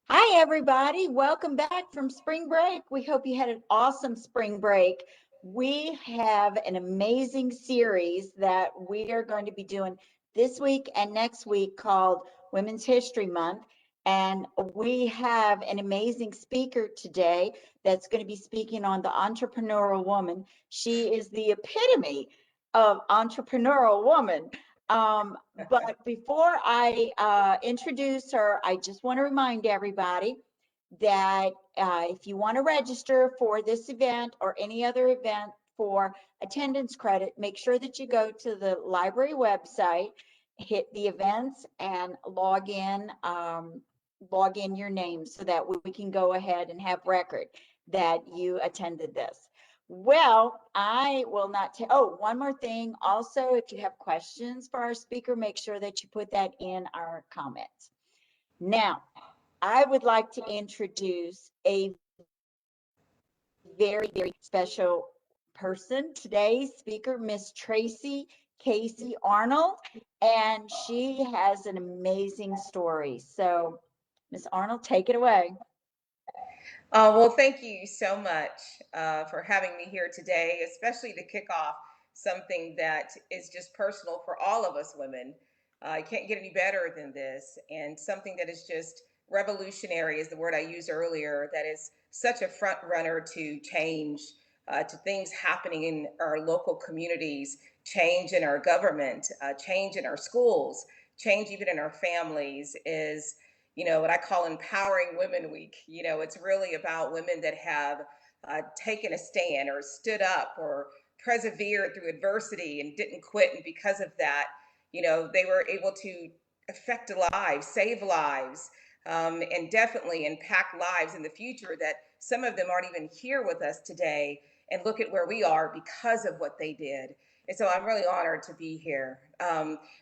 Hi, everybody. Welcome back from spring break. We hope you had an awesome spring break. We have an amazing series that we are going to be doing this week and next week called Women's History Month. And we have an amazing speaker today that's going to be speaking on the entrepreneurial woman. She is the epitome of entrepreneurial woman. But before I introduce her, I just want to remind everybody that if you want to register for this event or any other event for attendance credit, make sure that you go to the library website, hit the events, and log in your name so that we can go ahead and have record that you attended this. Well, I will not take, oh, one more thing. Also, if you have questions for our speaker, make sure that you put that in our comments. Now, I would like to introduce a very, very special person. Today's speaker, Miss Tracey Casey-Arnold, and she has an amazing story. So, Miss Arnold, take it away. Well, thank you so much for having me here today, especially to kick off something that is just personal for all of us women. I can't get any better than this, and something that is just revolutionary is the word I used earlier, that is such a front runner to change, to things happening in our local communities, change in our government, change in our schools, change even in our families is what I call Empowering Women Week. It's really about women that have taken a stand or stood up or persevered through adversity and didn't quit. And because of that, they were able to affect lives, save lives, and definitely impact lives in the future that some of them aren't even here with us today. And look at where we are because of what they did. And so I'm really honored to be here,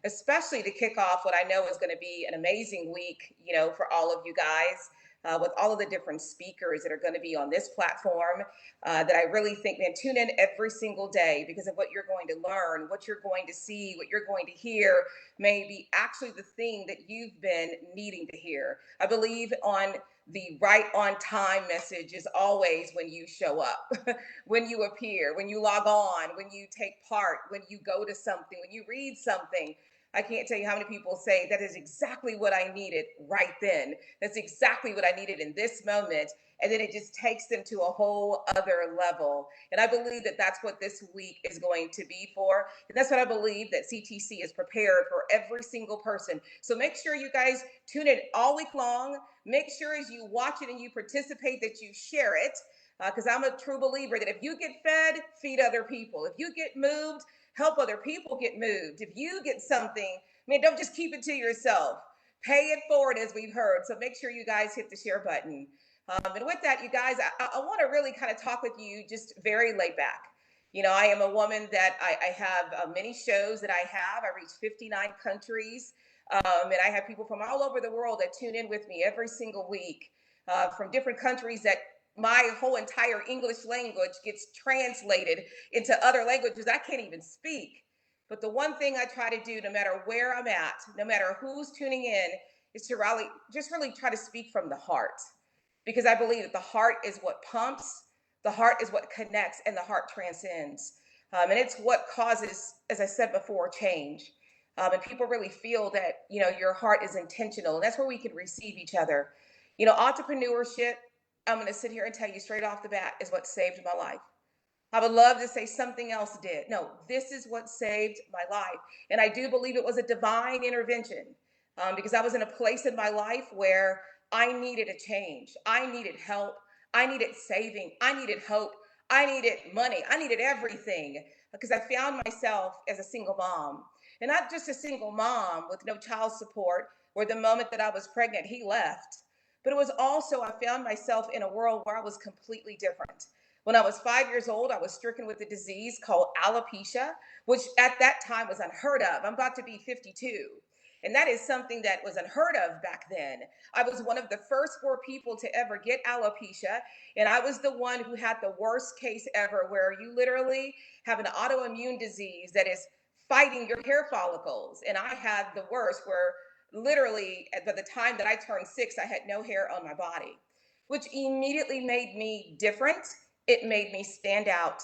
especially to kick off what I know is going to be an amazing week, for all of you guys. With all of the different speakers that are going to be on this platform, that I really think, man, tune in every single day because of what you're going to learn, what you're going to see, what you're going to hear may be actually the thing that you've been needing to hear. I believe on the right on time message is always when you show up, when you appear, when you log on, when you take part, when you go to something, when you read something. I can't tell you how many people say that is exactly what I needed right then. That's exactly what I needed in this moment. And then it just takes them to a whole other level. And I believe that that's what this week is going to be for. And that's what I believe that CTC is prepared for every single person. So make sure you guys tune in all week long. Make sure as you watch it and you participate that you share it. Because I'm a true believer that if you get fed, feed other people. If you get moved, help other people get moved. If you get something, don't just keep it to yourself. Pay it forward, as we've heard. So make sure you guys hit the share button. And with that, you guys, I want to really kind of talk with you just very laid back. I am a woman that I have many shows that I have. I reach 59 countries. And I have people from all over the world that tune in with me every single week, from different countries that my whole entire English language gets translated into other languages I can't even speak. But the one thing I try to do, no matter where I'm at, no matter who's tuning in, is to really try to speak from the heart. Because I believe that the heart is what pumps, the heart is what connects, and the heart transcends. And it's what causes, as I said before, change. And people really feel that, your heart is intentional. And that's where we can receive each other. Entrepreneurship, I'm going to sit here and tell you straight off the bat, is what saved my life. I would love to say something else did. No, this is what saved my life. And I do believe it was a divine intervention, because I was in a place in my life where I needed a change. I needed help. I needed saving. I needed hope. I needed money. I needed everything because I found myself as a single mom. And not just a single mom with no child support, where the moment that I was pregnant, he left. But it was also, I found myself in a world where I was completely different. When I was 5 years old, I was stricken with a disease called alopecia, which at that time was unheard of. I'm about to be 52. And that is something that was unheard of back then. I was one of the first 4 people to ever get alopecia. And I was the one who had the worst case ever, where you literally have an autoimmune disease that is fighting your hair follicles. And I had the worst, where literally, by the time that I turned 6, I had no hair on my body, which immediately made me different. It made me stand out.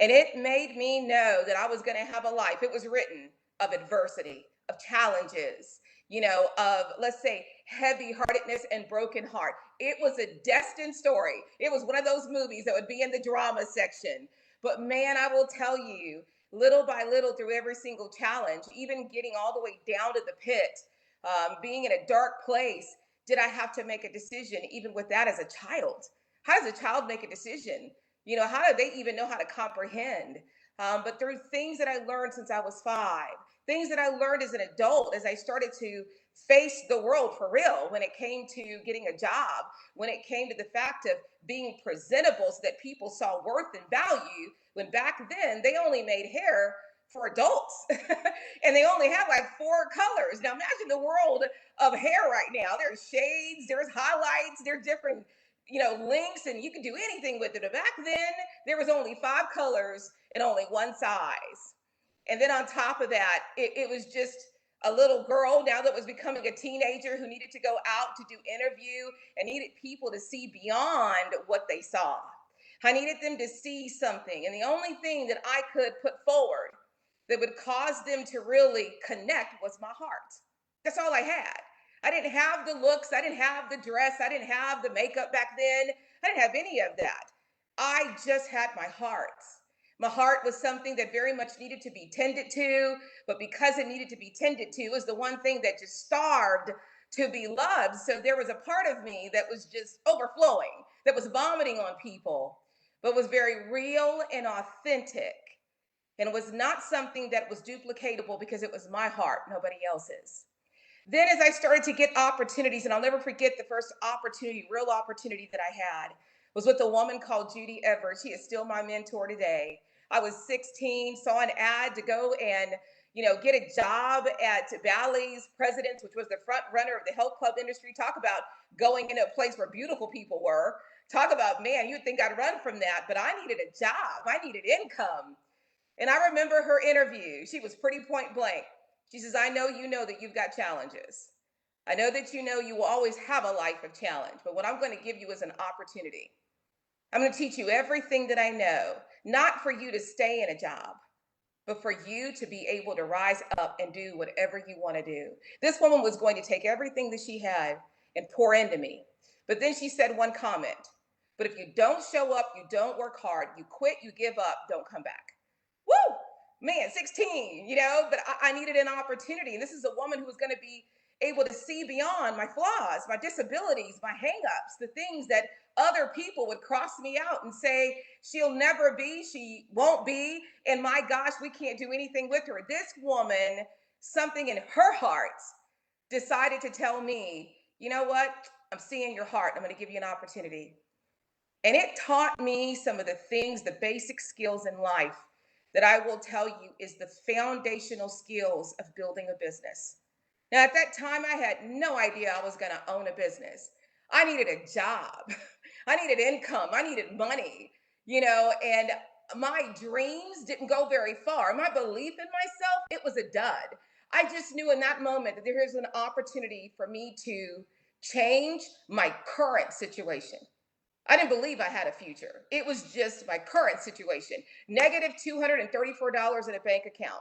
And it made me know that I was going to have a life. It was written of adversity, of challenges, of, let's say, heavy heartedness and broken heart. It was a destined story. It was one of those movies that would be in the drama section. But man, I will tell you, little by little, through every single challenge, even getting all the way down to the pit, being in a dark place, did I have to make a decision, even with that as a child? How does a child make a decision? How do they even know how to comprehend? But through things that I learned since I was 5, things that I learned as an adult, as I started to face the world for real, when it came to getting a job, when it came to the fact of being presentable so that people saw worth and value, when back then they only made hair for adults and they only had like 4 colors. Now imagine the world of hair right now. There's shades, there's highlights, there's different links, and you can do anything with it. But back then there was only 5 colors and only one size. And then on top of that, it was just a little girl now that was becoming a teenager who needed to go out to do interview and needed people to see beyond what they saw. I needed them to see something. And the only thing that I could put forward that would cause them to really connect was my heart. That's all I had. I didn't have the looks. I didn't have the dress. I didn't have the makeup back then. I didn't have any of that. I just had my heart. My heart was something that very much needed to be tended to, but because it needed to be tended to, it was the one thing that just starved to be loved. So there was a part of me that was just overflowing, that was vomiting on people, but was very real and authentic. And it was not something that was duplicatable because it was my heart, nobody else's. Then as I started to get opportunities, and I'll never forget the first opportunity, real opportunity that I had, was with a woman called Judy Everett. She is still my mentor today. I was 16, saw an ad to go and get a job at Bally's Presidents, which was the front runner of the health club industry. Talk about going into a place where beautiful people were. Talk about, man, you'd think I'd run from that, but I needed a job. I needed income. And I remember her interview. She was pretty point blank. She says, I know you know that you've got challenges. I know that you know you will always have a life of challenge, but what I'm going to give you is an opportunity. I'm going to teach you everything that I know, not for you to stay in a job, but for you to be able to rise up and do whatever you want to do. This woman was going to take everything that she had and pour into me. But then she said one comment, but if you don't show up, you don't work hard, you quit, you give up, don't come back. Woo! Man, 16, but I needed an opportunity. And this is a woman who was going to be able to see beyond my flaws, my disabilities, my hangups, the things that other people would cross me out and say, she'll never be, she won't be, and my gosh, we can't do anything with her. This woman, something in her heart, decided to tell me, you know what? I'm seeing your heart. I'm going to give you an opportunity. And it taught me some of the things, the basic skills in life that I will tell you is the foundational skills of building a business. Now, at that time, I had no idea I was going to own a business. I needed a job. I needed income. I needed money, and my dreams didn't go very far. My belief in myself, it was a dud. I just knew in that moment that there is an opportunity for me to change my current situation. I didn't believe I had a future. It was just my current situation. Negative $234 in a bank account.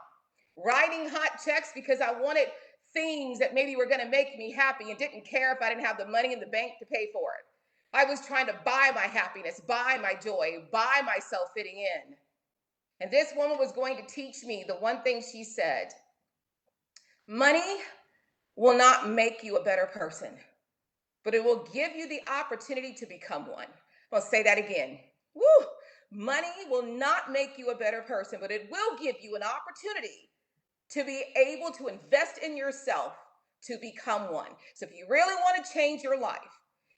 Writing hot checks because I wanted things that maybe were going to make me happy and didn't care if I didn't have the money in the bank to pay for it. I was trying to buy my happiness, buy my joy, buy myself fitting in. And this woman was going to teach me the one thing she said: money will not make you a better person, but it will give you the opportunity to become one. I'll say that again. Woo! Money will not make you a better person, but it will give you an opportunity to be able to invest in yourself to become one. So if you really want to change your life,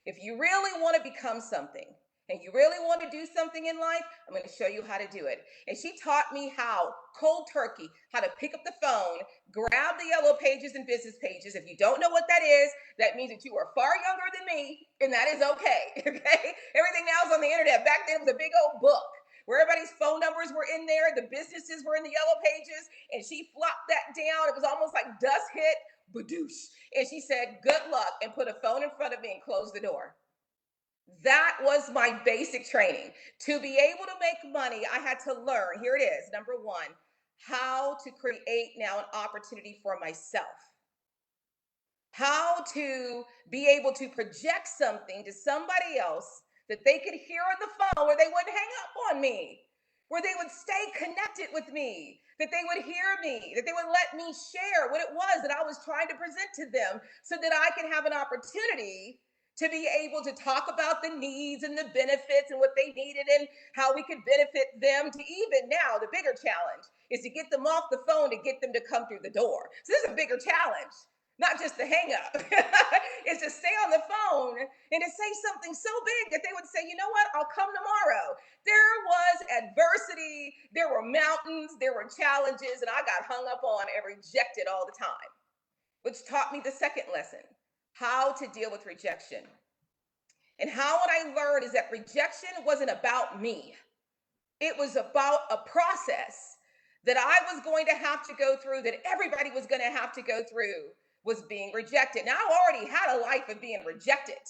if you really want to become something, and you really want to do something in life, I'm going to show you how to do it. And she taught me how, cold turkey, how to pick up the phone, grab the yellow pages and business pages. If you don't know what that is, that means that you are far younger than me, and that is okay. Okay? Everything now is on the internet. Back then it was a big old book where everybody's phone numbers were in there, the businesses were in the yellow pages, and she flopped that down. It was almost like dust hit badoosh. And she said, good luck, and put a phone in front of me and closed the door. That was my basic training. To be able to make money, I had to learn, here it is, number one, how to create now an opportunity for myself. How to be able to project something to somebody else that they could hear on the phone where they wouldn't hang up on me, where they would stay connected with me, that they would hear me, that they would let me share what it was that I was trying to present to them so that I could have an opportunity to be able to talk about the needs and the benefits and what they needed and how we could benefit them, to even now the bigger challenge is to get them off the phone, to get them to come through the door. So this is a bigger challenge, not just to hang up. It's to stay on the phone and to say something so big that they would say, you know what, I'll come tomorrow. There was adversity, there were mountains, there were challenges, and I got hung up on and rejected all the time, which taught me the second lesson, how to deal with rejection. And how what I learned is that rejection wasn't about me. It was about a process that I was going to have to go through, that everybody was going to have to go through, was being rejected. Now, I already had a life of being rejected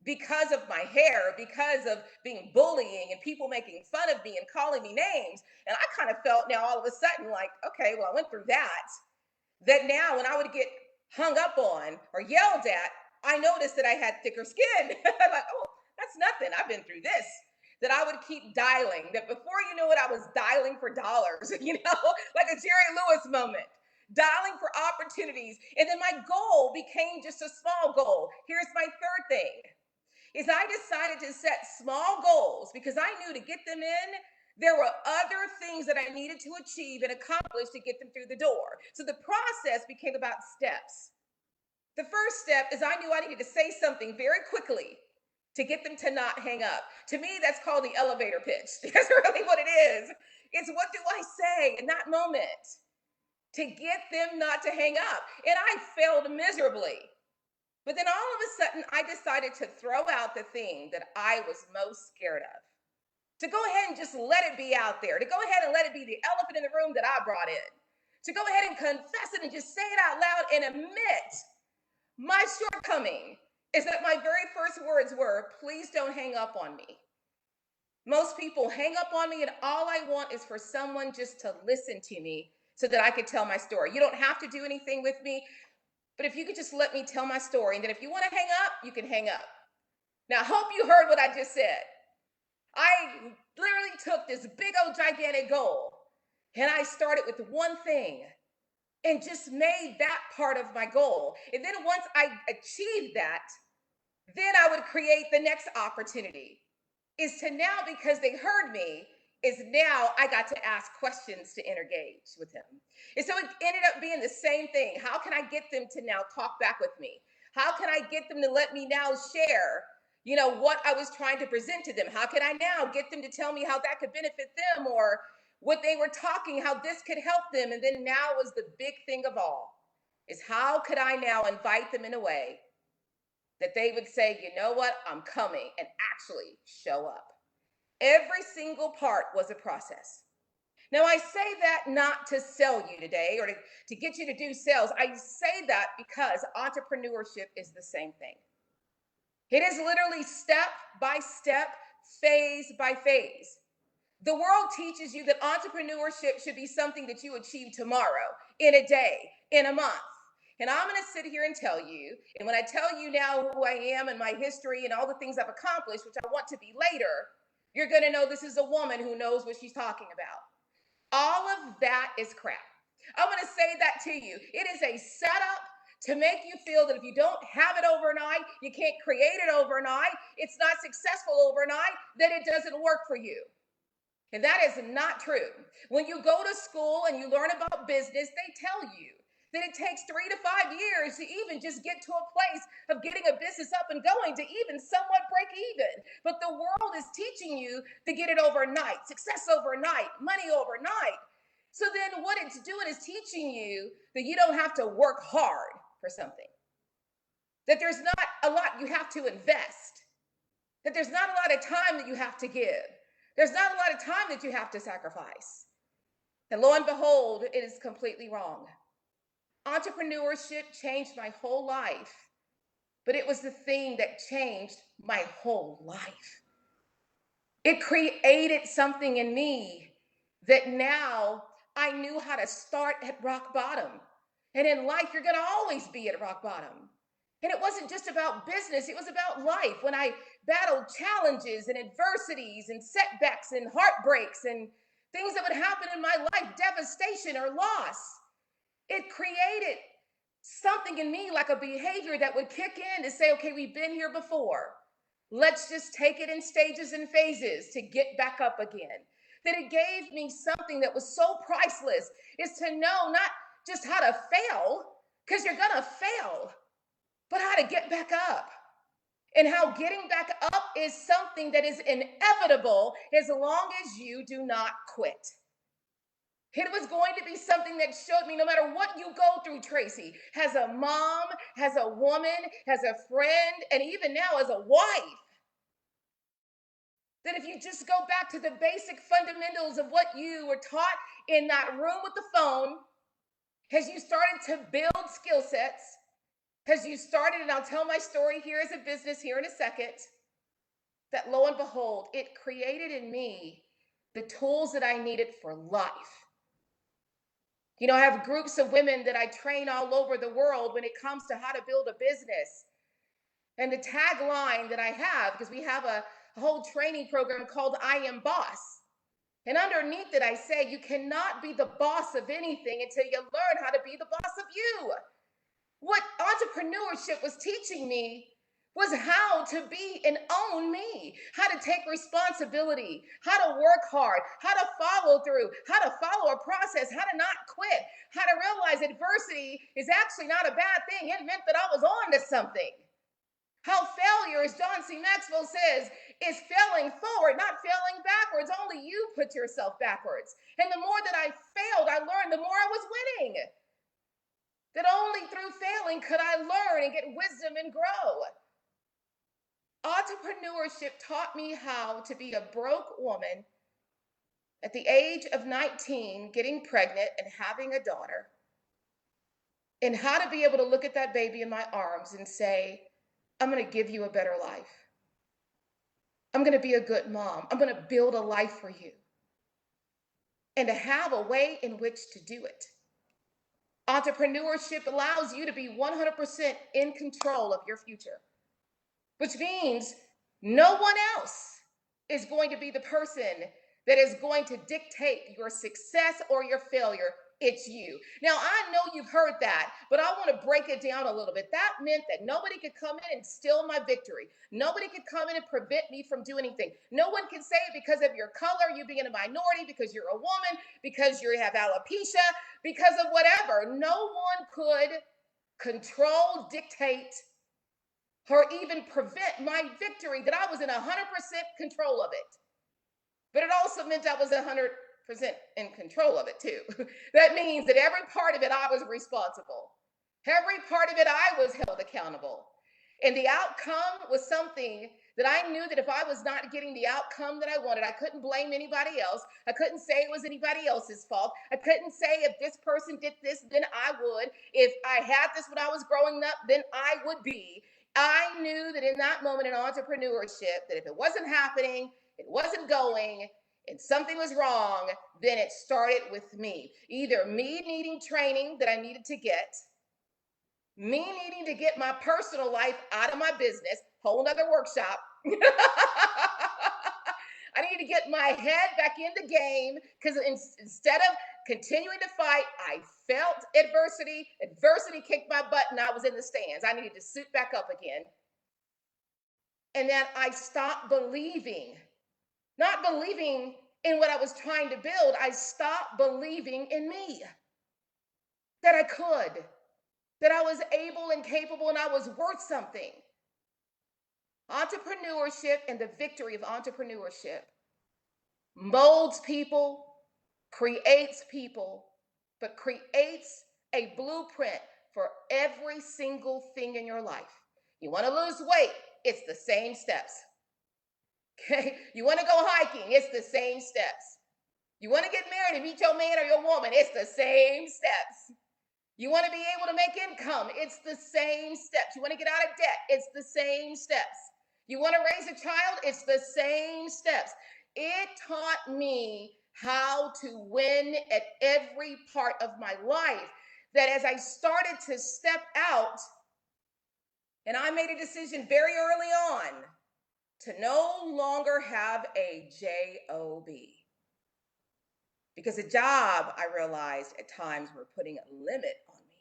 because of my hair, because of being bullying and people making fun of me and calling me names. And I kind of felt now all of a sudden like, okay, well, I went through that now when I would get hung up on or yelled at, I noticed that I had thicker skin. I'm like, oh, that's nothing. I've been through this. That I would keep dialing, that before you know it, I was dialing for dollars, like a Jerry Lewis moment, dialing for opportunities. And then my goal became just a small goal. Here's my third thing, is I decided to set small goals because I knew to get them in, there were other things that I needed to achieve and accomplish to get them through the door. So the process became about steps. The first step is I knew I needed to say something very quickly to get them to not hang up. To me, that's called the elevator pitch. That's really what it is. It's what do I say in that moment to get them not to hang up? And I failed miserably. But then all of a sudden, I decided to throw out the thing that I was most scared of. To go ahead and just let it be out there, to go ahead and let it be the elephant in the room that I brought in, to go ahead and confess it and just say it out loud and admit my shortcoming is that my very first words were, please don't hang up on me. Most people hang up on me and all I want is for someone just to listen to me so that I could tell my story. You don't have to do anything with me, but if you could just let me tell my story, and then if you want to hang up, you can hang up. Now, I hope you heard what I just said. I literally took this big old gigantic goal and I started with one thing and just made that part of my goal. And then once I achieved that, then I would create the next opportunity. Is to now, because they heard me, is now I got to ask questions to engage with him. And so it ended up being the same thing. How can I get them to now talk back with me? How can I get them to let me now share, what I was trying to present to them? How can I now get them to tell me how that could benefit them, or what they were talking, how this could help them? And then now was the big thing of all, is how could I now invite them in a way that they would say, you know what, I'm coming, and actually show up. Every single part was a process. Now, I say that not to sell you today or to get you to do sales. I say that because entrepreneurship is the same thing. It is literally step by step, phase by phase. The world teaches you that entrepreneurship should be something that you achieve tomorrow, in a day, in a month. And I'm going to sit here and tell you, and when I tell you now who I am and my history and all the things I've accomplished, which I want to be later, you're going to know this is a woman who knows what she's talking about. All of that is crap. I'm going to say that to you. It is a setup to make you feel that if you don't have it overnight, you can't create it overnight, it's not successful overnight, that it doesn't work for you. And that is not true. When you go to school and you learn about business, they tell you that it takes 3 to 5 years to even just get to a place of getting a business up and going, to even somewhat break even. But the world is teaching you to get it overnight, success overnight, money overnight. So then what it's doing is teaching you that you don't have to work hard for something, that there's not a lot you have to invest, that there's not a lot of time that you have to give. There's not a lot of time that you have to sacrifice. And lo and behold, it is completely wrong. Entrepreneurship changed my whole life, but it was the thing that changed my whole life. It created something in me that now I knew how to start at rock bottom. And in life, you're going to always be at rock bottom. And it wasn't just about business, it was about life. When I battled challenges and adversities and setbacks and heartbreaks and things that would happen in my life, devastation or loss, it created something in me like a behavior that would kick in to say, okay, we've been here before. Let's just take it in stages and phases to get back up again. That it gave me something that was so priceless, is to know not just how to fail, because you're going to fail, but how to get back up. And how getting back up is something that is inevitable as long as you do not quit. It was going to be something that showed me no matter what you go through, Tracey, as a mom, as a woman, as a friend, and even now as a wife, that if you just go back to the basic fundamentals of what you were taught in that room with the phone, as you started to build skill sets, as you started, and I'll tell my story here as a business here in a second, that lo and behold, it created in me the tools that I needed for life. You know, I have groups of women that I train all over the world when it comes to how to build a business. And the tagline that I have, because we have a whole training program called I Am Boss. And underneath it, I say, you cannot be the boss of anything until you learn how to be the boss of you. What entrepreneurship was teaching me was how to be and own me, how to take responsibility, how to work hard, how to follow through, how to follow a process, how to not quit, how to realize adversity is actually not a bad thing. It meant that I was on to something. How failure, as John C. Maxwell says, is failing forward, not failing backwards. Only you put yourself backwards. And the more that I failed, I learned the more I was winning. That only through failing could I learn and get wisdom and grow. Entrepreneurship taught me how to be a broke woman at the age of 19, getting pregnant and having a daughter, and how to be able to look at that baby in my arms and say, I'm going to give you a better life. I'm going to be a good mom. I'm going to build a life for you. And to have a way in which to do it. Entrepreneurship allows you to be 100% in control of your future, which means no one else is going to be the person that is going to dictate your success or your failure. It's you. Now, I know you've heard that, but I want to break it down a little bit. That meant that nobody could come in and steal my victory. Nobody could come in and prevent me from doing anything. No one can say because of your color, you being a minority, because you're a woman, because you have alopecia, because of whatever. No one could control, dictate, or even prevent my victory, that I was in 100% control of it. But it also meant I was 100% in control of it too. That means that every part of it I was responsible. Every part of it I was held accountable. And the outcome was something that I knew that if I was not getting the outcome that I wanted, I couldn't blame anybody else. I couldn't say it was anybody else's fault. I couldn't say if this person did this, then I would. If I had this when I was growing up, then I would be. I knew that in that moment in entrepreneurship, that if it wasn't happening, it wasn't going, and something was wrong, then it started with me. Either me needing training that I needed to get, me needing to get my personal life out of my business, whole nother workshop. I need to get my head back in the game, because instead of continuing to fight, I felt adversity. Adversity kicked my butt and I was in the stands. I needed to suit back up again. And then I stopped believing, not believing in what I was trying to build. I stopped believing in me, that I could, that I was able and capable and I was worth something. Entrepreneurship and the victory of entrepreneurship molds people, creates people, but creates a blueprint for every single thing in your life. You want to lose weight, it's the same steps. Okay? You want to go hiking, it's the same steps. You want to get married and meet your man or your woman, it's the same steps. You want to be able to make income. It's the same steps. You want to get out of debt. It's the same steps. You want to raise a child. It's the same steps. It taught me how to win at every part of my life. That as I started to step out, and I made a decision very early on to no longer have a job. Because a job, I realized at times, were putting a limit on me.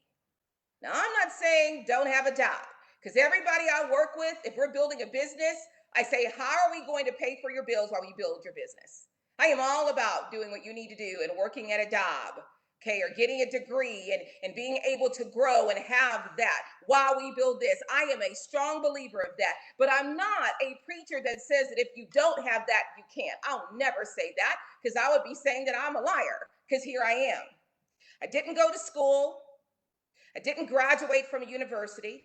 Now, I'm not saying don't have a job, because everybody I work with, if we're building a business, I say, how are we going to pay for your bills while we build your business? I am all about doing what you need to do and working at a job, okay, or getting a degree and being able to grow and have that while we build this. I am a strong believer of that, but I'm not a preacher that says that if you don't have that, you can't. I'll never say that, because I would be saying that I'm a liar, because here I am. I didn't go to school. I didn't graduate from a university.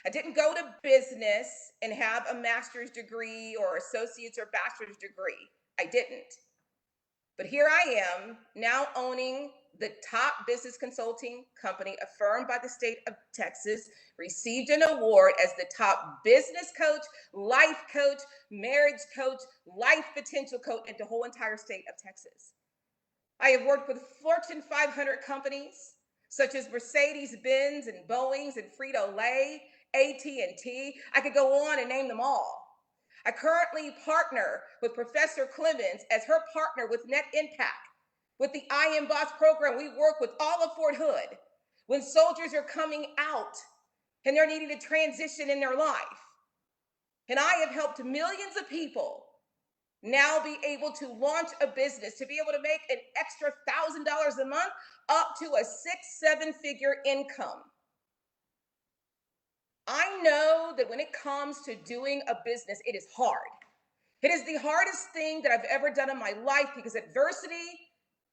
I didn't go to business and have a master's degree or associate's or bachelor's degree. I didn't. But here I am now owning the top business consulting company affirmed by the state of Texas, received an award as the top business coach, life coach, marriage coach, life potential coach in the whole entire state of Texas. I have worked with Fortune 500 companies such as Mercedes-Benz and Boeing's and Frito-Lay, AT&T. I could go on and name them all. I currently partner with Professor Clemens as her partner with Net Impact. With the I Am Boss program, we work with all of Fort Hood when soldiers are coming out and they're needing to transition in their life. And I have helped millions of people now be able to launch a business, to be able to make an extra $1,000 a month up to a 6-7 figure income. I know that when it comes to doing a business, it is hard. It is the hardest thing that I've ever done in my life, because adversity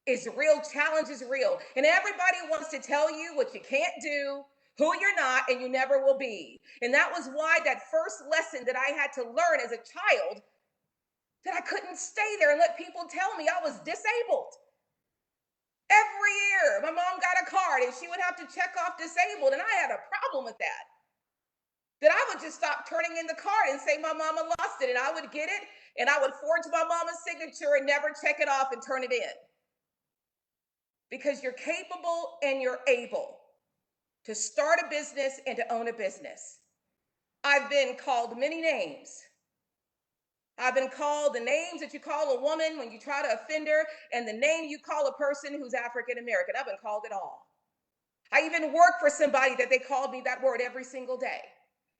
is real, challenge is real. And everybody wants to tell you what you can't do, who you're not, and you never will be. And that was why that first lesson that I had to learn as a child, that I couldn't stay there and let people tell me I was disabled. Every year, my mom got a card and she would have to check off disabled, and I had a problem with that. That I would just stop turning in the card and say my mama lost it, and I would get it and I would forge my mama's signature and never check it off and turn it in. Because you're capable and you're able to start a business and to own a business. I've been called many names. I've been called the names that you call a woman when you try to offend her, and the name you call a person who's African American. I've been called it all. I even worked for somebody that they called me that word every single day.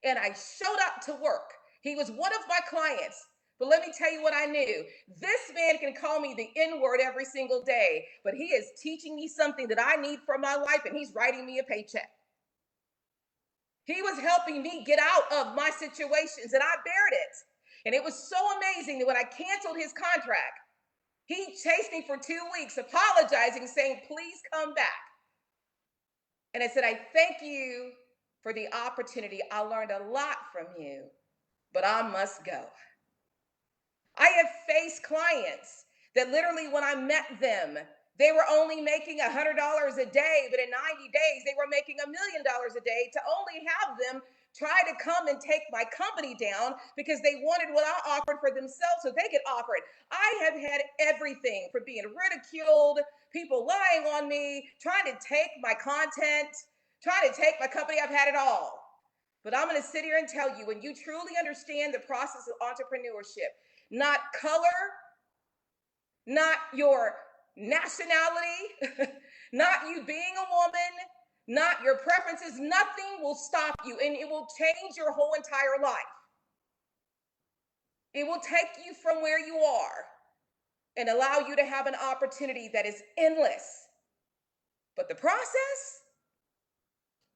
And I showed up to work. He was one of my clients. But let me tell you what I knew. This man can call me the N-word every single day, but he is teaching me something that I need for my life, and he's writing me a paycheck. He was helping me get out of my situations, and I bared it. And it was so amazing that when I canceled his contract, he chased me for 2 weeks, apologizing, saying, please come back. And I said, I thank you for the opportunity. I learned a lot from you, but I must go. I have faced clients that literally when I met them, they were only making $100 a day, but in 90 days, they were making $1 million a day, to only have them try to come and take my company down because they wanted what I offered for themselves so they could offer it. I have had everything from being ridiculed, people lying on me, trying to take my content, trying to take my company. I've had it all. But I'm going to sit here and tell you, when you truly understand the process of entrepreneurship, not color, not your nationality, not you being a woman, not your preferences, nothing will stop you, and it will change your whole entire life. It will take you from where you are and allow you to have an opportunity that is endless. But the process,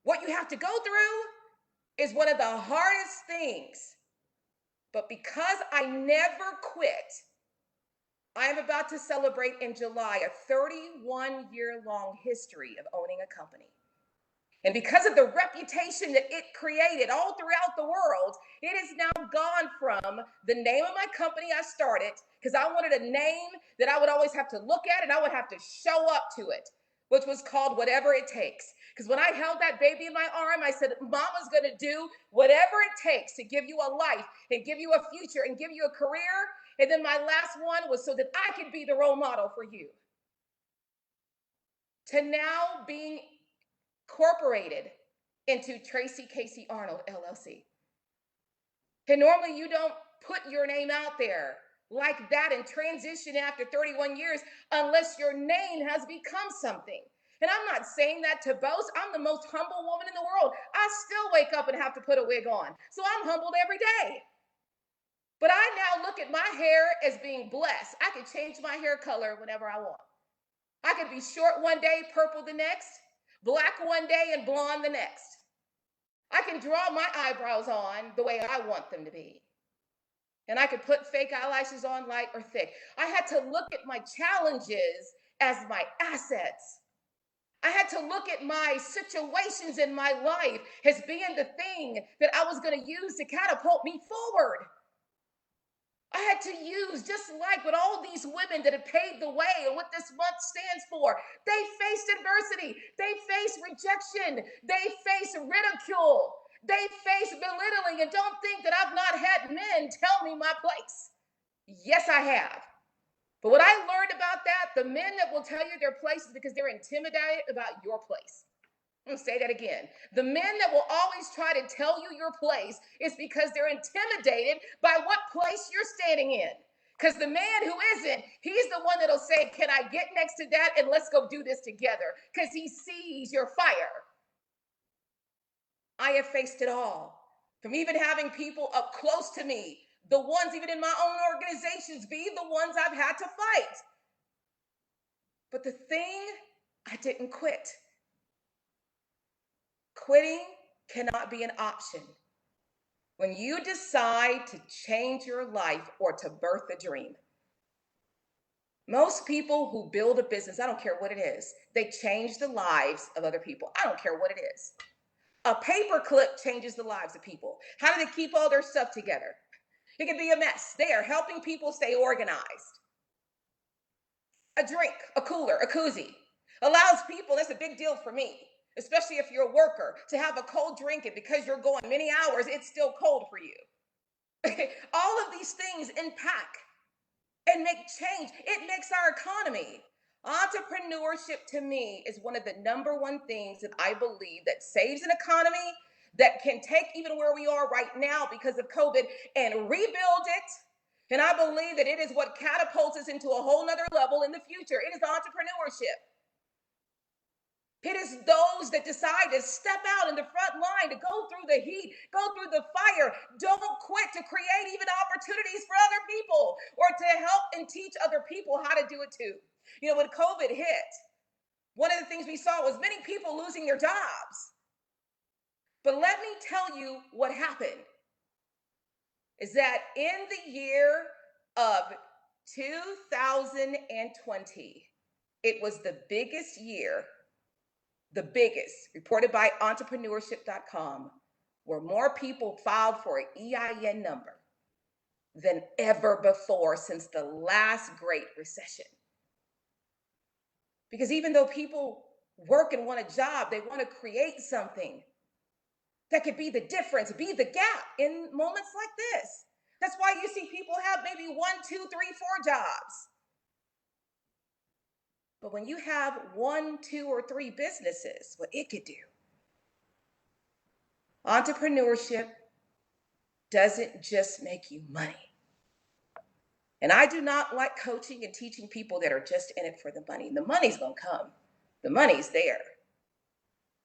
what you have to go through, is one of the hardest things. But because I never quit, I am about to celebrate in July a 31-year-long history of owning a company. And because of the reputation that it created all throughout the world, it has now gone from the name of my company I started, because I wanted a name that I would always have to look at and I would have to show up to it. which was called Whatever It Takes. Because when I held that baby in my arm, I said, Mama's going to do whatever it takes to give you a life and give you a future and give you a career. And then my last one was so that I could be the role model for you. To now being incorporated into Tracey Casey-Arnold, LLC. And normally you don't put your name out there like that and transition after 31 years unless your name has become something. And I'm not saying that to boast. I'm the most humble woman in the world. I still wake up and have to put a wig on. So I'm humbled every day. But I now look at my hair as being blessed. I can change my hair color whenever I want. I could be short one day, purple the next, black one day, and blonde the next. I can draw my eyebrows on the way I want them to be. And I could put fake eyelashes on, light or thick. I had to look at my challenges as my assets. I had to look at my situations in my life as being the thing that I was going to use to catapult me forward. I had to use, just like with all these women that have paved the way and what this month stands for, they faced adversity, they faced rejection, they faced ridicule, they faced belittling. And don't think that I've not had men tell me my place. Yes, I have. But what I learned about that, the men that will tell you their place is because they're intimidated about your place. I'm going to say that again. The men that will always try to tell you your place is because they're intimidated by what place you're standing in. Because the man who isn't, he's the one that'll say, can I get next to that and let's go do this together? Because he sees your fire. I have faced it all. From even having people up close to me, the ones even in my own organizations, be the ones I've had to fight. But the thing, I didn't quit. Quitting cannot be an option. When you decide to change your life or to birth a dream, most people who build a business, I don't care what it is, they change the lives of other people. I don't care what it is. A paper clip changes the lives of people. How do they keep all their stuff together? It can be a mess. They are helping people stay organized. A drink, a cooler, a koozie allows people, that's a big deal for me, especially if you're a worker, to have a cold drink, and because you're going many hours, it's still cold for you. All of these things impact and make change. It makes our economy. Entrepreneurship to me is one of the number one things that I believe that saves an economy, that can take even where we are right now because of COVID and rebuild it. And I believe that it is what catapults us into a whole nother level in the future. It is entrepreneurship. It is those that decide to step out in the front line, to go through the heat, go through the fire. Don't quit, to create even opportunities for other people or to help and teach other people how to do it too. You know, when COVID hit, one of the things we saw was many people losing their jobs. But let me tell you what happened is that in the year of 2020, it was the biggest year, the biggest, reported by Entrepreneurship.com, where more people filed for an EIN number than ever before since the last Great Recession. Because even though people work and want a job, they want to create something that could be the difference, be the gap in moments like this. That's why you see people have maybe 1, 2, 3, 4 jobs. But when you have 1, 2, or 3 businesses, what it could do. Entrepreneurship doesn't just make you money. And I do not like coaching and teaching people that are just in it for the money. The money's going to come. The money's there.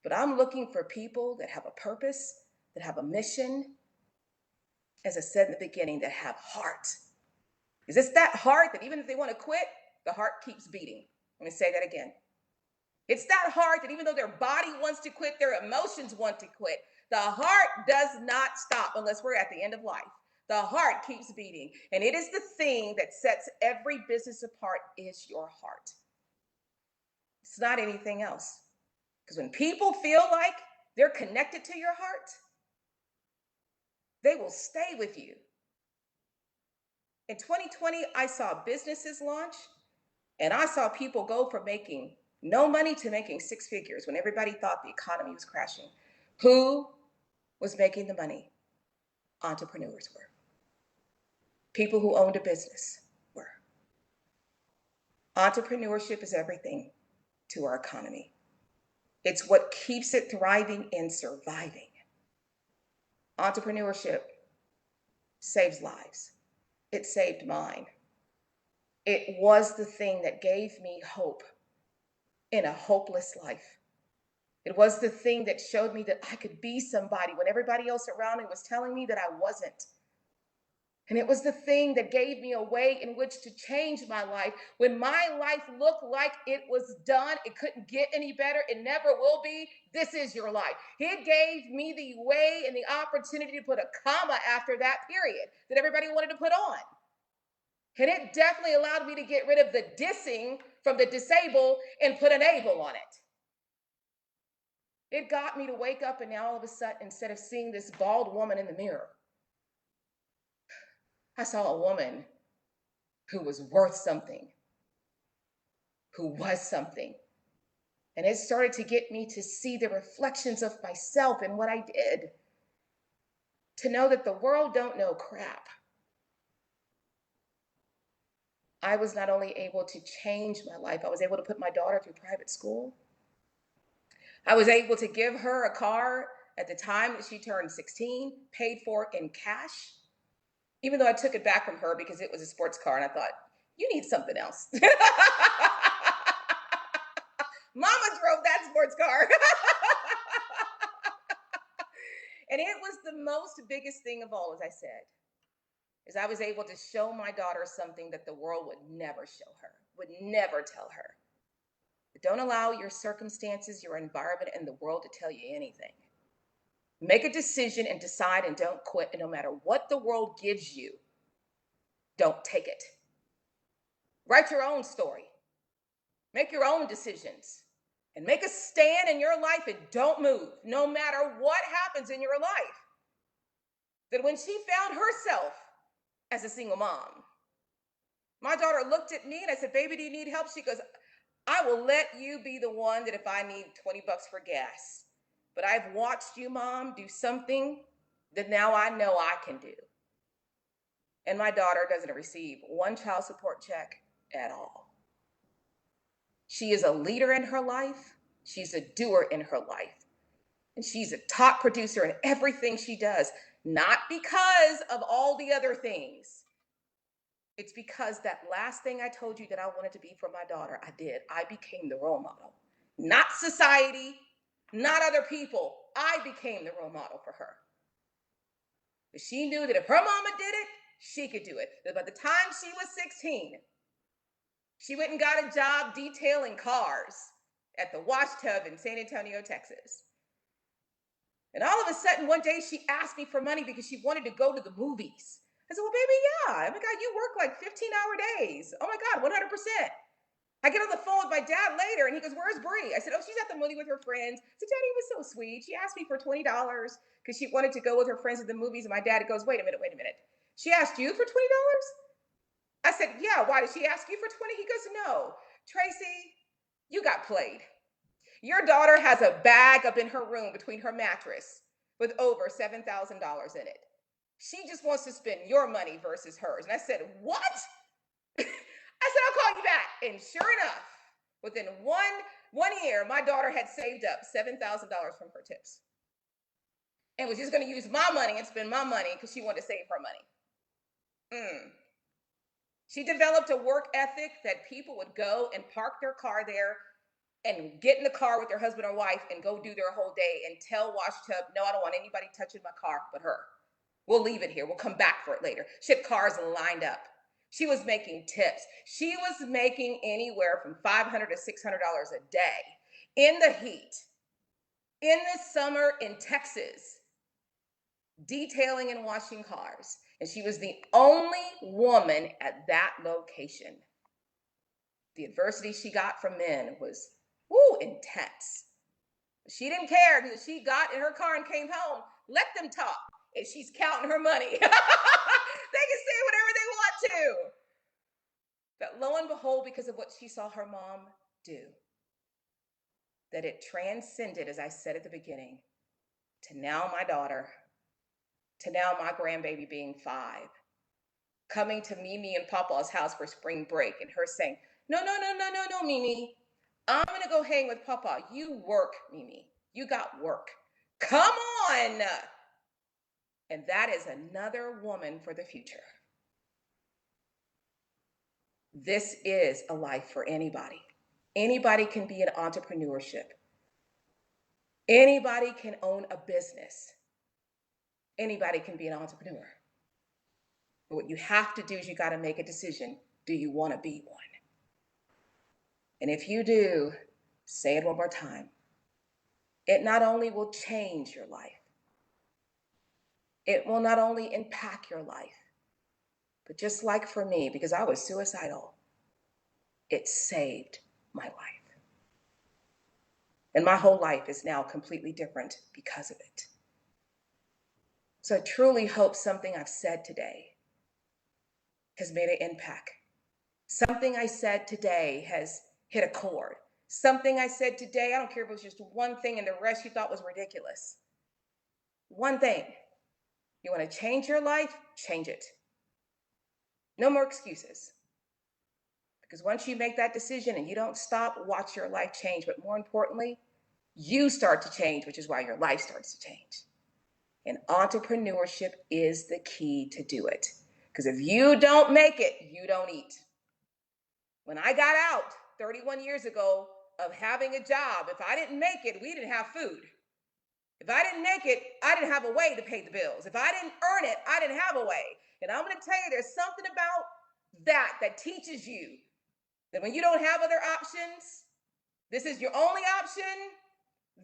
But I'm looking for people that have a purpose, that have a mission, as I said in the beginning, that have heart. Is it's that heart that even if they want to quit, the heart keeps beating. Let me say that again. It's that heart that even though their body wants to quit, their emotions want to quit, the heart does not stop unless we're at the end of life. The heart keeps beating. And it is the thing that sets every business apart is your heart. It's not anything else. Because when people feel like they're connected to your heart, they will stay with you. In 2020, I saw businesses launch, and I saw people go from making No money to making six figures when everybody thought the economy was crashing. Who was making the money? Entrepreneurs were. People who owned a business were. Entrepreneurship is everything to our economy. It's what keeps it thriving and surviving. Entrepreneurship saves lives. It saved mine. It was the thing that gave me hope in a hopeless life. It was the thing that showed me that I could be somebody when everybody else around me was telling me that I wasn't. And it was the thing that gave me a way in which to change my life when my life looked like it was done. It couldn't get any better. It never will be. This is your life. It gave me the way and the opportunity to put a comma after that period that everybody wanted to put on. And it definitely allowed me to get rid of the dissing from the disabled and put an able on it. It got me to wake up, and now all of a sudden, instead of seeing this bald woman in the mirror, I saw a woman who was worth something, who was something. And it started to get me to see the reflections of myself and what I did. To know that the world don't know crap. I was not only able to change my life, I was able to put my daughter through private school. I was able to give her a car at the time that she turned 16, paid for in cash, even though I took it back from her because it was a sports car, and I thought, you need something else. Mama drove that sports car. And it was the most biggest thing of all, as I said, is I was able to show my daughter something that the world would never show her, would never tell her. But don't allow your circumstances, your environment, and the world to tell you anything. Make a decision and decide and don't quit. And no matter what the world gives you, don't take it. Write your own story. Make your own decisions. And make a stand in your life and don't move, no matter what happens in your life. That when she found herself as a single mom, my daughter looked at me and I said, baby, do you need help? She goes, I will let you be the one that if I need 20 bucks for gas. But I've watched you, Mom, do something that now I know I can do. And my daughter doesn't receive one child support check at all. She is a leader in her life. She's a doer in her life. And she's a top producer in everything she does, not because of all the other things. It's because that last thing I told you that I wanted to be for my daughter, I did. I became the role model. Not society, not other people. I became the role model for her. But she knew that if her mama did it, she could do it. That by the time she was 16, she went and got a job detailing cars at the wash tub in San Antonio, Texas. And all of a sudden, one day she asked me for money because she wanted to go to the movies. I said, well, baby, yeah. Oh my God, you work like 15-hour days. Oh my God, 100%. I get on the phone with my dad later and he goes, where's Bree? I said, oh, she's at the movie with her friends. I said, Daddy was so sweet. She asked me for $20 because she wanted to go with her friends to the movies. And my dad goes, wait a minute. She asked you for $20? I said, yeah, why did she ask you for 20? He goes, no, Tracey, you got played. Your daughter has a bag up in her room between her mattress with over $7,000 in it. She just wants to spend your money versus hers. And I said, what? I said, I'll call you back. And sure enough, within one year, my daughter had saved up $7,000 from her tips and was just going to use my money and spend my money because she wanted to save her money. She developed a work ethic that people would go and park their car there and get in the car with their husband or wife and go do their whole day and tell Wash Tub, no, I don't want anybody touching my car but her. We'll leave it here. We'll come back for it later. She had cars lined up. She was making tips. She was making anywhere from $500 to $600 a day in the heat, in the summer in Texas, detailing and washing cars. And she was the only woman at that location. The adversity she got from men was intense. She didn't care because she got in her car and came home. Let them talk. And she's counting her money. They can say whatever they want to. But lo and behold, because of what she saw her mom do, that it transcended, as I said at the beginning, to now my daughter, to now my grandbaby being 5, coming to Mimi and Papa's house for spring break and her saying, no, no, no, no, no, no, Mimi. I'm going to go hang with Papa. You work, Mimi. You got work. Come on. And that is another woman for the future. This is a life for anybody. Anybody can be in entrepreneurship. Anybody can own a business. Anybody can be an entrepreneur. But what you have to do is you got to make a decision. Do you want to be one? And if you do, say it one more time. It not only will change your life, it will not only impact your life, but just like for me, because I was suicidal, it saved my life. And my whole life is now completely different because of it. So I truly hope something I've said today has made an impact. Something I said today has hit a chord. Something I said today, I don't care if it was just one thing and the rest you thought was ridiculous. One thing. You want to change your life? Change it. No more excuses. Because once you make that decision and you don't stop, watch your life change. But more importantly, you start to change, which is why your life starts to change. And entrepreneurship is the key to do it. Because if you don't make it, you don't eat. When I got out 31 years ago of having a job, if I didn't make it, we didn't have food. If I didn't make it, I didn't have a way to pay the bills. If I didn't earn it, I didn't have a way. And I'm going to tell you, there's something about that teaches you that when you don't have other options, this is your only option.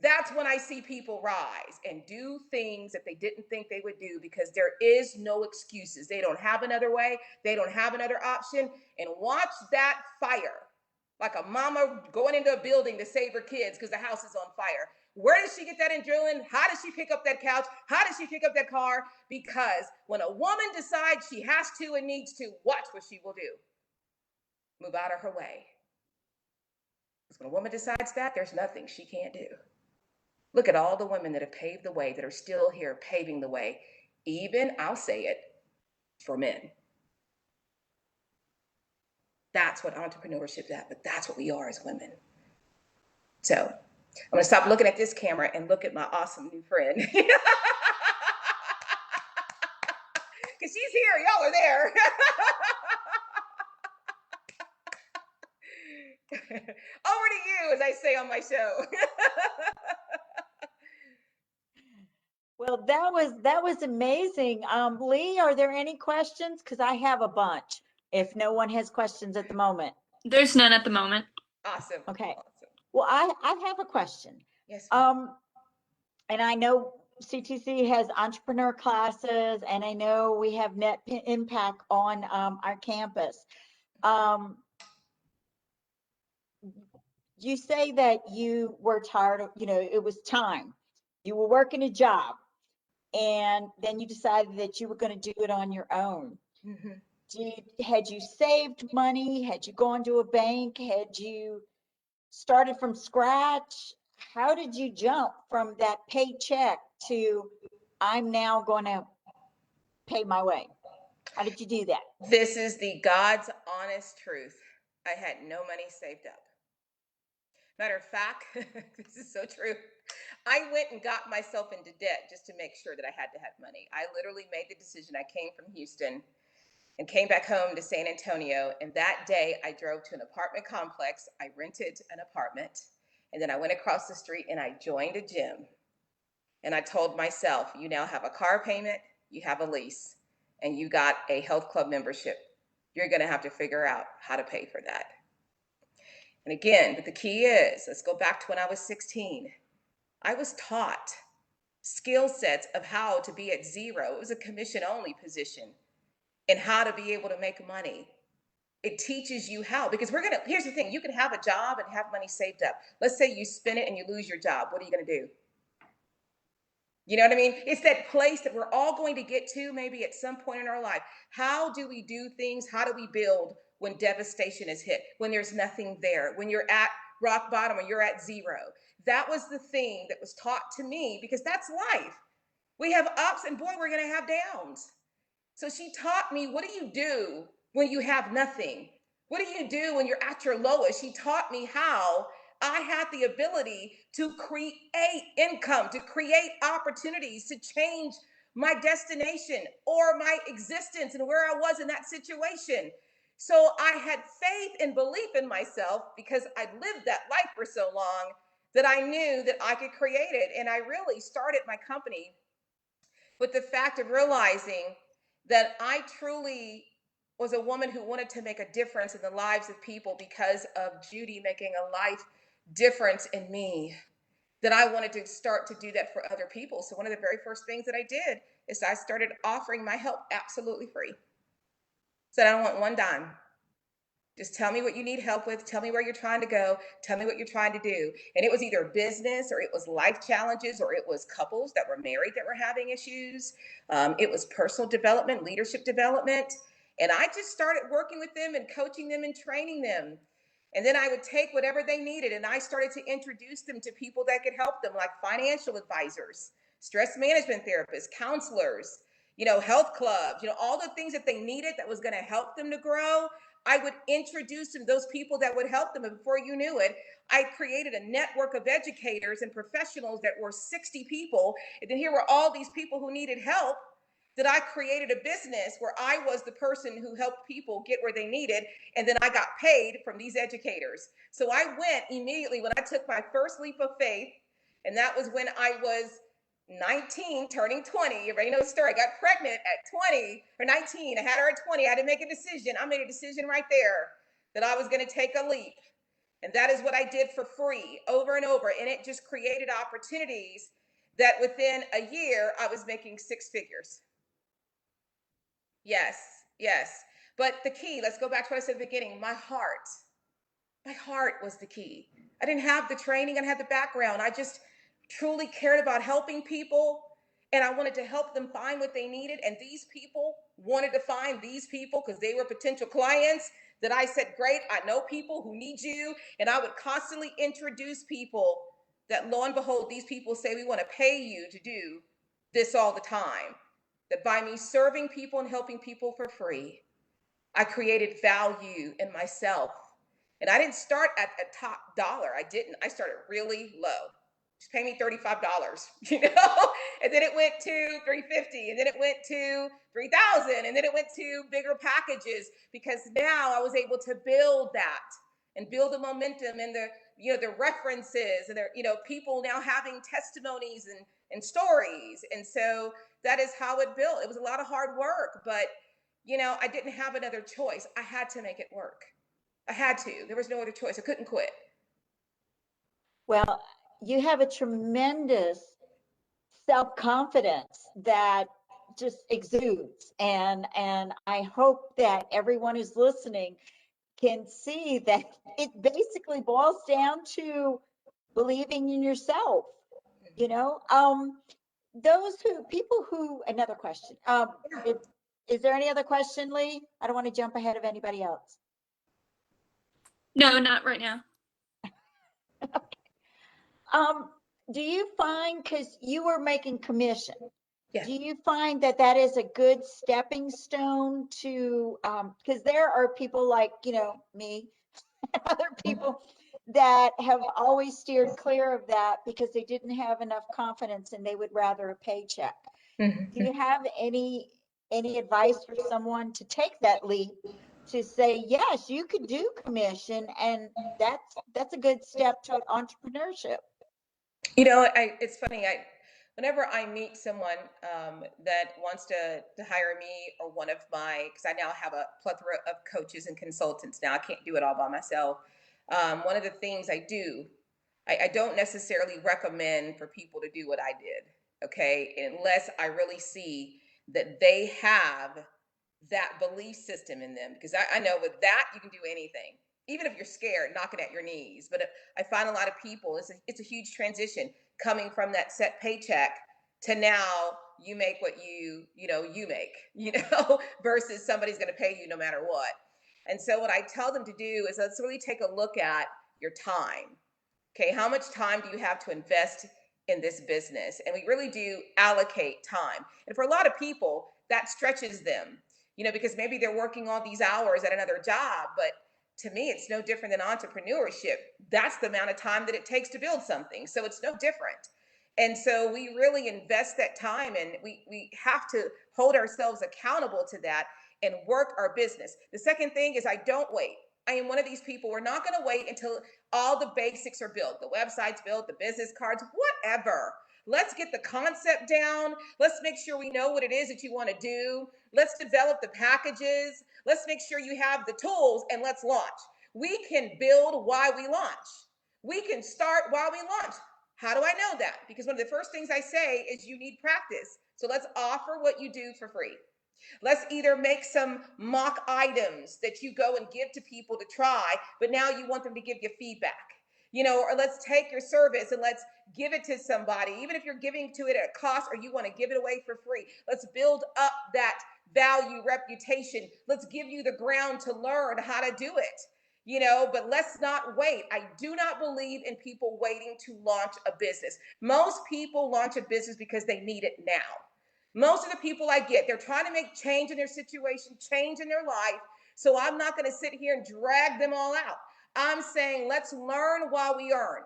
That's when I see people rise and do things that they didn't think they would do, because there is no excuses. They don't have another way. They don't have another option. And watch that fire, like a mama going into a building to save her kids because the house is on fire. Where does she get that adrenaline? How does she pick up that couch? How does she pick up that car? Because when a woman decides she has to and needs to, watch what she will do. Move out of her way. Because when a woman decides that, there's nothing she can't do. Look at all the women that have paved the way, that are still here paving the way, even, I'll say it, for men. That's what entrepreneurship is, but that's what we are as women. So I'm going to stop looking at this camera and look at my awesome new friend. Because she's here, y'all are there. Over to you, as I say on my show. Well, that was amazing. Lee, are there any questions? Because I have a bunch, if no one has questions at the moment. There's none at the moment. Awesome. Okay. Awesome. Well, I have a question. Yes. And I know CTC has entrepreneur classes, and I know we have net impact on our campus. You say that you were tired of, it was time. You were working a job, and then you decided that you were going to do it on your own. Mm-hmm. Had you saved money? Had you gone to a bank? Had you started from scratch? How did you jump from that paycheck to I'm now going to pay my way? How did you do that? This is the God's honest truth. I had no money saved up. Matter of fact, this is so true. I went and got myself into debt just to make sure that I had to have money. I literally made the decision. I came from Houston and came back home to San Antonio. And that day I drove to an apartment complex. I rented an apartment. And then I went across the street and I joined a gym. And I told myself, you now have a car payment, you have a lease, and you got a health club membership. You're going to have to figure out how to pay for that. And again, but the key is, let's go back to when I was 16. I was taught skill sets of how to be at zero. It was a commission-only position, and how to be able to make money. It teaches you how, because here's the thing, you can have a job and have money saved up. Let's say you spend it and you lose your job. What are you going to do? You know what I mean? It's that place that we're all going to get to maybe at some point in our life. How do we do things? How do we build when devastation is hit? When there's nothing there? When you're at rock bottom or you're at zero? that was the thing that was taught to me, because that's life. We have ups, and boy, we're going to have downs. So she taught me, what do you do when you have nothing? What do you do when you're at your lowest? She taught me how I had the ability to create income, to create opportunities, to change my destination or my existence and where I was in that situation. So I had faith and belief in myself because I'd lived that life for so long that I knew that I could create it. And I really started my company with the fact of realizing that I truly was a woman who wanted to make a difference in the lives of people because of Judy making a life difference in me, that I wanted to start to do that for other people. So one of the very first things that I did is I started offering my help absolutely free. Said, I don't want one dime. Just tell me what you need help with. Tell me where you're trying to go. Tell me what you're trying to do. And it was either business, or it was life challenges, or it was couples that were married that were having issues. It was personal development, leadership development. And I just started working with them and coaching them and training them. And then I would take whatever they needed and I started to introduce them to people that could help them, like financial advisors, stress management therapists, counselors, health clubs, all the things that they needed that was going to help them to grow. I would introduce them to those people that would help them. And before you knew it, I created a network of educators and professionals that were 60 people. And then here were all these people who needed help, that I created a business where I was the person who helped people get where they needed. And then I got paid from these educators. So I went immediately when I took my first leap of faith. And that was when I was 19, turning 20. You already know the story. I got pregnant at 20 or 19. I had her at 20. I had to make a decision. I made a decision right there that I was going to take a leap. And that is what I did for free over and over. And it just created opportunities that within a year, I was making six figures. Yes, yes. But the key, let's go back to what I said at the beginning, my heart. My heart was the key. I didn't have the training, I didn't have the background. I just truly cared about helping people, and I wanted to help them find what they needed. And these people wanted to find these people because they were potential clients. That I said, great, I know people who need you. And I would constantly introduce people that, lo and behold, these people say, we want to pay you to do this all the time. That by me serving people and helping people for free, I created value in myself. And I didn't start at a top dollar. I didn't. I started really low. Just pay me $35, and then it went to $350, and then it went to $3,000, and then it went to bigger packages, because now I was able to build that and build the momentum and the references, and people now having testimonies and stories. And so that is how it built. It was a lot of hard work, but I didn't have another choice. I had to make it work. I had to. There was no other choice. I couldn't quit. Well, you have a tremendous self-confidence that just exudes, and I hope that everyone who's listening can see that it basically boils down to believing in yourself. You know, another question. Is there any other question, Lee? I don't want to jump ahead of anybody else. No, not right now. Do you find, because you were making commission, Yeah. do you find that that is a good stepping stone to, because there are people like, me and other people that have always steered clear of that because they didn't have enough confidence and they would rather a paycheck. Mm-hmm. Do you have any advice for someone to take that leap, to say, yes, you could do commission, and that's a good step to entrepreneurship? It's funny. Whenever I meet someone that wants to hire me, or one of my, because I now have a plethora of coaches and consultants now, I can't do it all by myself. One of the things I do, I don't necessarily recommend for people to do what I did, okay, unless I really see that they have that belief system in them. Because I know with that, you can do anything, even if you're scared, knocking at your knees. But I find a lot of people, it's a huge transition coming from that set paycheck to now you make what you make, versus somebody's going to pay you no matter what. And so what I tell them to do is, let's really take a look at your time. Okay, how much time do you have to invest in this business? And we really do allocate time. And for a lot of people, that stretches them, because maybe they're working all these hours at another job, but to me, it's no different than entrepreneurship. That's the amount of time that it takes to build something. So it's no different. And so we really invest that time, and we have to hold ourselves accountable to that and work our business. The second thing is I don't wait. I am one of these people. We're not going to wait until all the basics are built, the website's built, the business cards, whatever. Let's get the concept down. Let's make sure we know what it is that you want to do. Let's develop the packages. Let's make sure you have the tools, and let's launch. We can build while we launch. We can start while we launch. How do I know that? Because one of the first things I say is you need practice. So let's offer what you do for free. Let's either make some mock items that you go and give to people to try, but now you want them to give you feedback, or let's take your service and let's give it to somebody, even if you're giving to it at a cost or you want to give it away for free. Let's build up that value reputation. Let's give you the ground to learn how to do it. But let's not wait. I do not believe in people waiting to launch a business. Most people launch a business because they need it now. Most of the people I get, they're trying to make change in their situation, change in their life. So I'm not going to sit here and drag them all out. I'm saying let's learn while we earn.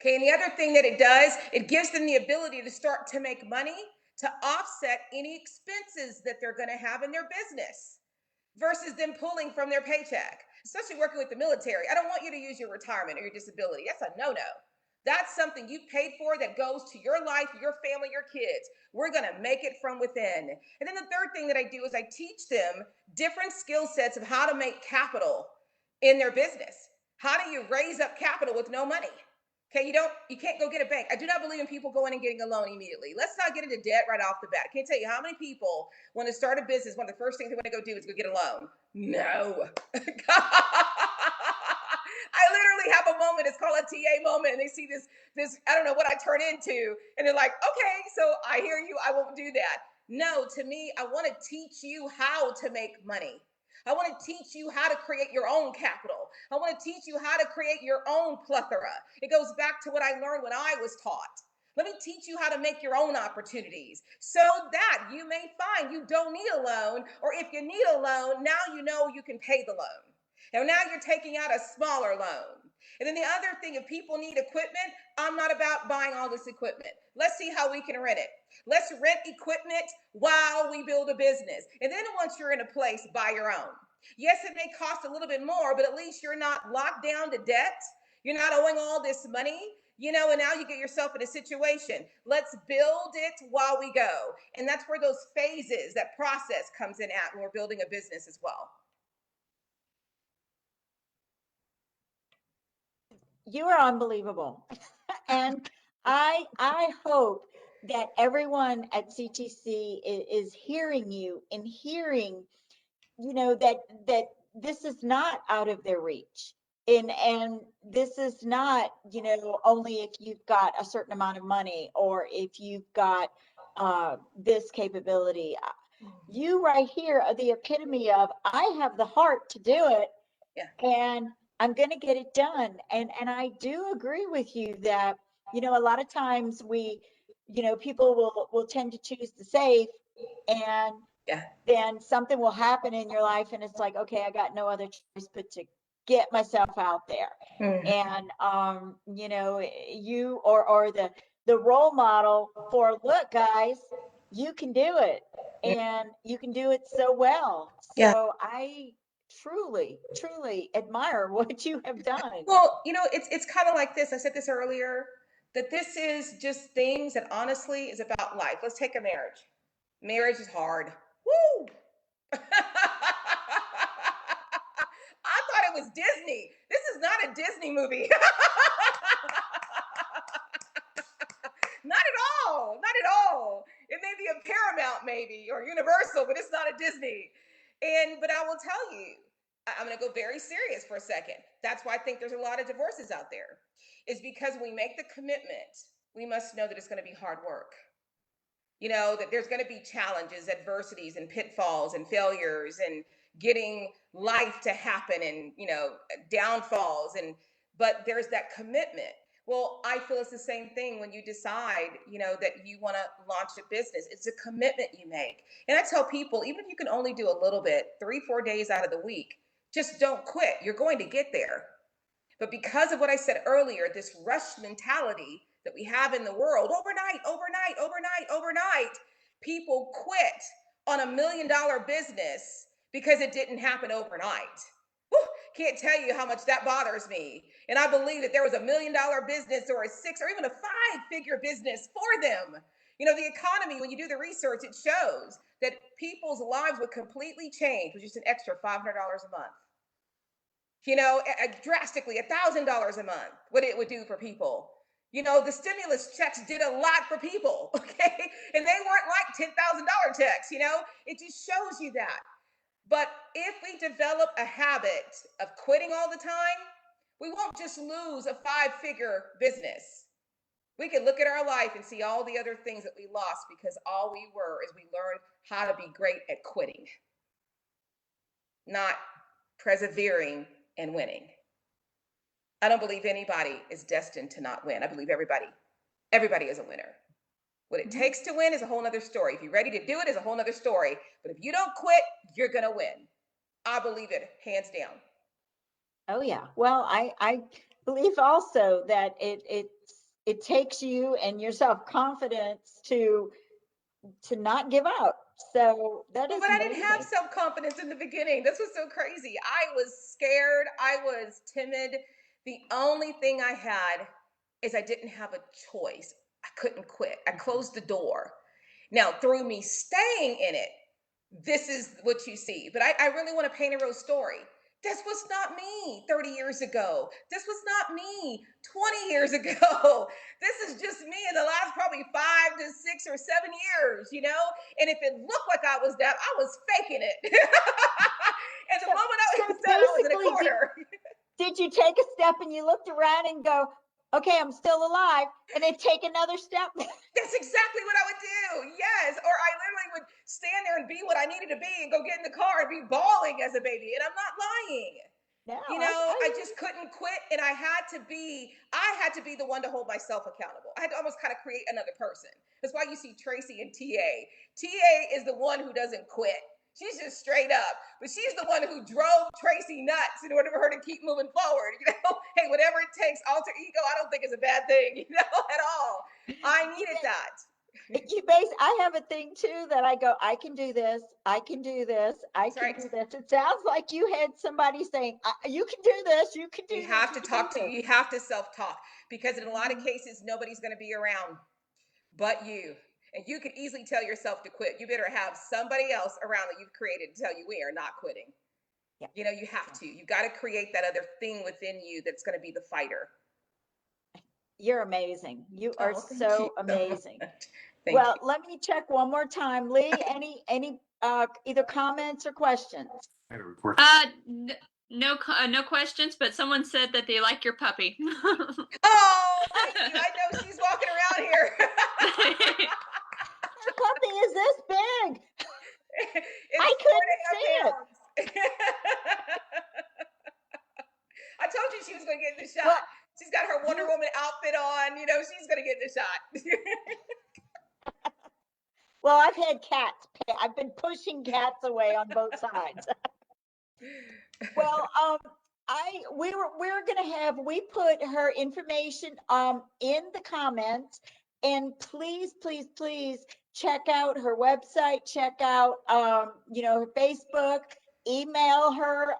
Okay, and the other thing that it does, it gives them the ability to start to make money to offset any expenses that they're going to have in their business versus them pulling from their paycheck, especially working with the military. I don't want you to use your retirement or your disability. That's a no-no. That's something you paid for that goes to your life, your family, your kids. We're going to make it from within. And then the third thing that I do is I teach them different skill sets of how to make capital in their business. How do you raise up capital with no money? Okay, you can't go get a bank. I do not believe in people going and getting a loan immediately. Let's not get into debt right off the bat. I can't tell you how many people want to start a business. One of the first things they want to go do is go get a loan. No. I literally have a moment. It's called a TA moment, and they see this. I don't know what I turn into, and they're like, "Okay, so I hear you. I won't do that." No, to me, I want to teach you how to make money. I want to teach you how to create your own capital. I want to teach you how to create your own plethora. It goes back to what I learned when I was taught. Let me teach you how to make your own opportunities so that you may find you don't need a loan, or if you need a loan, now you know you can pay the loan. And now you're taking out a smaller loan. And then the other thing, if people need equipment, I'm not about buying all this equipment. Let's see how we can rent it. Let's rent equipment while we build a business. And then once you're in a place, buy your own. Yes, it may cost a little bit more, but at least you're not locked down to debt. You're not owing all this money, and now you get yourself in a situation. Let's build it while we go. And that's where those phases, that process comes in at when we're building a business as well. You are unbelievable. And I hope that everyone at CTC is hearing you and hearing, that this is not out of their reach. And this is not, only if you've got a certain amount of money or if you've got this capability. You right here are the epitome of I have the heart to do it. Yeah. And I'm going to get it done. And I do agree with you that, a lot of times people will tend to choose the safe, and Yeah. then something will happen in your life and it's like, okay, I got no other choice but to get myself out there. And you or the role model for, look, guys, you can do it, and you can do it so well. Yeah. So I truly admire what you have done. Well, it's kind of like this. I said this earlier, that this is just things that honestly is about life. Let's take a marriage. Marriage is hard. Woo! I thought it was Disney. This is not a Disney movie. Not at all. Not at all. It may be a Paramount maybe or Universal, but it's not a Disney. But I will tell you, I'm going to go very serious for a second. That's why I think there's a lot of divorces out there. Is because when we make the commitment, we must know that it's going to be hard work. That there's going to be challenges, adversities, and pitfalls and failures and getting life to happen and, downfalls. but there's that commitment. Well, I feel it's the same thing when you decide, that you want to launch a business. It's a commitment you make. And I tell people, even if you can only do a little bit, 3-4 days out of the week, just don't quit. You're going to get there. But because of what I said earlier, this rush mentality that we have in the world, overnight, people quit on $1 million business because it didn't happen overnight. Whew, can't tell you how much that bothers me. And I believe that there was $1 million business or a 6 or even a 5-figure business for them. The economy, when you do the research, it shows that people's lives would completely change with just an extra $500 a month. Drastically, $1,000 a month, what it would do for people. The stimulus checks did a lot for people, okay? And they weren't like $10,000 checks, It just shows you that. But if we develop a habit of quitting all the time, we won't just lose a 5-figure business. We can look at our life and see all the other things that we lost because all we were is we learned how to be great at quitting, not persevering and winning. I don't believe anybody is destined to not win. I believe everybody is a winner. What it takes to win is a whole nother story. If you're ready to do it, is a whole nother story. But if you don't quit, you're going to win. I believe it, hands down. Oh yeah. Well, I believe also that it takes you and your self-confidence to not give up. So that is But I didn't have amazing. self-confidence in the beginning. This was so crazy. I was scared. I was timid. The only thing I had is I didn't have a choice. I couldn't quit. I closed the door. Now, through me staying in it, this is what you see. But I really want to paint a real story. This was not me 30 years ago. This was not me 20 years ago. This is just me in the last probably 5 to 6 or 7 years, And if it looked like I was that, I was faking it. And the moment I said I was in a corner. Did you take a step and you looked around and go, okay, I'm still alive, and then take another step? That's exactly what I would do. Yes. Or I literally would stand there and be what I needed to be and go get in the car and be bawling as a baby. And I'm not lying. No, I just couldn't quit. And I had to be the one to hold myself accountable. I had to almost kind of create another person. That's why you see Tracey and TA. TA is the one who doesn't quit. She's just straight up, but she's the one who drove Tracey nuts in order for her to keep moving forward. Hey, whatever it takes, alter ego, I don't think is a bad thing, at all. I needed that. I have a thing too that I go, I can do this, I can do this, I That's can right. do this. It sounds like you had somebody saying, you can do this, you can do You this. have to talk to you. You have to self-talk because in a lot of cases, nobody's going to be around but you. And you can easily tell yourself to quit. You better have somebody else around that you've created to tell you we are not quitting. Yeah. You have to. You got to create that other thing within you that's going to be the fighter. You're amazing. You are so amazing. Well, let me check one more time. Lee, any either comments or questions? I had a report. No questions, but someone said that they like your puppy. Oh, thank you. I know she's walking around here. Her puppy is this big. I couldn't see it. I told you she was going to get the shot. Well, she's got her Wonder Woman outfit on. She's going to get the shot. Well, I've had cats. I've been pushing cats away on both sides. Well, we put her information in the comments, and please check out her website, check out her Facebook, email her.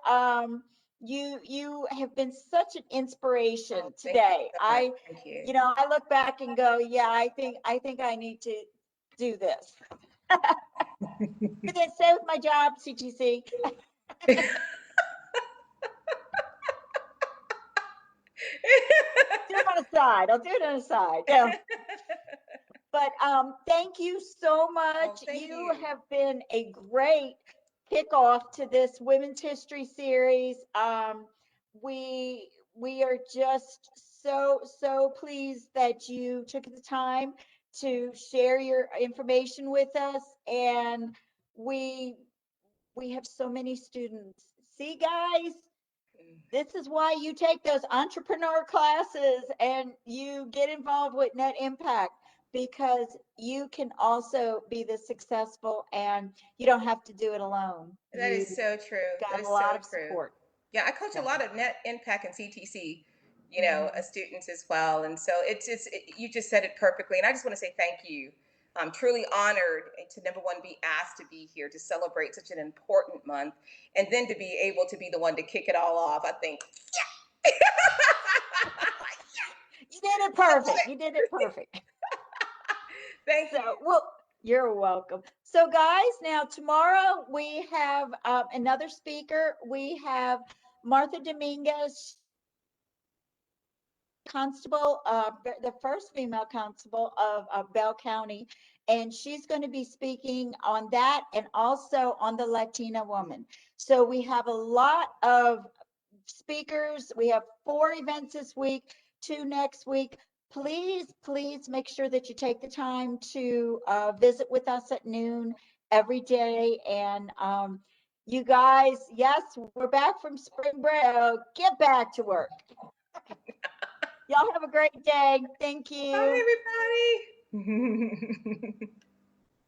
You have been such an inspiration today. Thank you. I look back and go, yeah, I think I need to do this. But then stay with my job, CTC. I'll do it on the side. Yeah. But thank you so much. You have been a great kickoff to this Women's History series. We are just so pleased that you took the time to share your information with us, and we have so many students. See, guys, This is why you take those entrepreneur classes and you get involved with Net Impact, because you can also be this successful and you don't have to do it alone. That is You so true. That got a is so lot of true. support. Yeah, I coach a So, lot of net impact and CTC, mhm. students as well. And so you just said it perfectly. And I just want to say thank you. I'm truly honored to number one, be asked to be here to celebrate such an important month, and then to be able to be the one to kick it all off. I think, You did it I love perfect. it. You did it perfect. Thank So, you. well, you're welcome. So, guys, now tomorrow we have another speaker. We have Martha Dominguez, constable, the first female constable of Bell County, and she's going to be speaking on that and also on the Latina woman. So we have a lot of speakers. We have 4 events this week, 2 next week. Please, please make sure that you take the time to visit with us at noon every day. And you guys, yes, we're back from spring break. Get back to work. Y'all have a great day. Thank you. Bye, everybody.